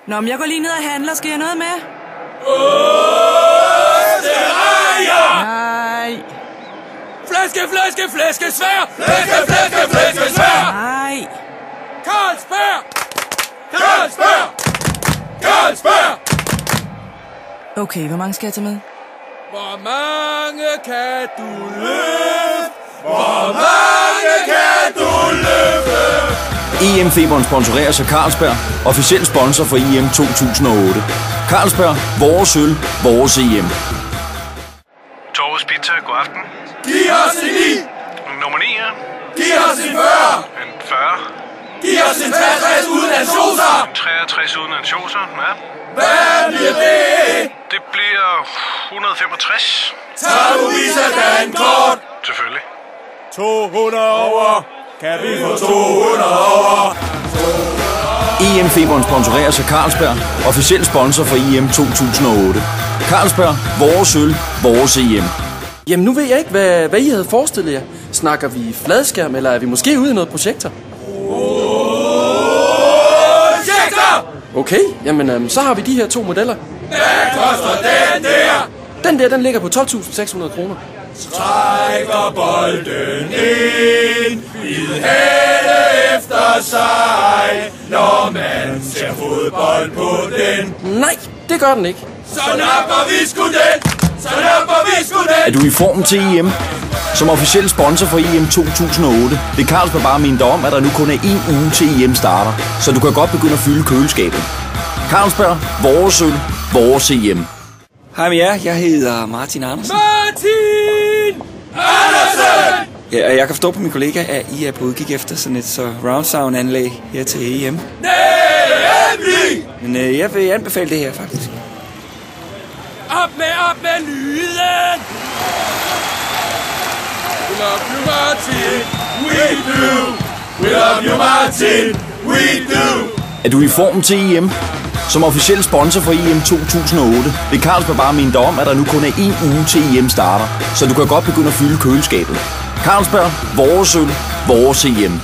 Nå, men jeg går lige ned og handler. Skal jeg noget med? Nej. Flæskesvær! Flæskesvær! Nej. Carlsberg! Okay, hvor mange skal jeg tage med? Hvor mange kan du løfte? Hvor mange kan du løfte? EM-feberen sponsoreres af Carlsberg, officiel sponsor for EM 2008. Carlsberg, vores øl, vores EM. Torves Pizza, god aften. Giv os en 9! Nummer 9, ja. Giv os en 40! En 40. Giv os en 63 uden ansjoser! En 63 uden ansjoser, ja. Hvad bliver det? Det bliver 165. Tager du Visa-dankort? Selvfølgelig. 200 over! Kan vi få 200 over? EM-feberen sponsoreres af Carlsberg, officiel sponsor for EM 2008. Carlsberg, vores øl, vores EM. Jamen nu ved jeg ikke, hvad I havde forestillet jer. Snakker vi fladskærm, eller er vi måske ude i noget projekter? Projekter! Okay, jamen så har vi de her 2 modeller. Hvad koster den der? Den der, den ligger på 12.600 kroner. Trækker bolden ind, vil hælde efter sig, når man ser fodbold på den. Nej, det gør den ikke. Så napper vi sgu den! Så napper vi sgu den! Er du i form til EM? Som officiel sponsor for EM 2008 vil Carlsberg bare minde dig om, at der nu kun er 1 uge til EM starter, så du kan godt begynde at fylde køleskabet. Carlsberg, vores øl, vores EM. Hej med jer, jeg hedder Martin Andersen. Martin Andersen! Ja, og jeg kan forstå på mine kollegaer, at I er på udkig efter sådan et surround sound anlæg her til EM. Nemlig! Men jeg vil anbefale det her faktisk. Op med lyden! We love you, Martin! We do! We love you, Martin! We do! Er du i form til EM? Som officiel sponsor for EM 2008 vil Carlsberg bare minde dig om, at der nu kun er 1 uge til EM starter, så du kan godt begynde at fylde køleskabet. Carlsberg, vores øl, vores EM.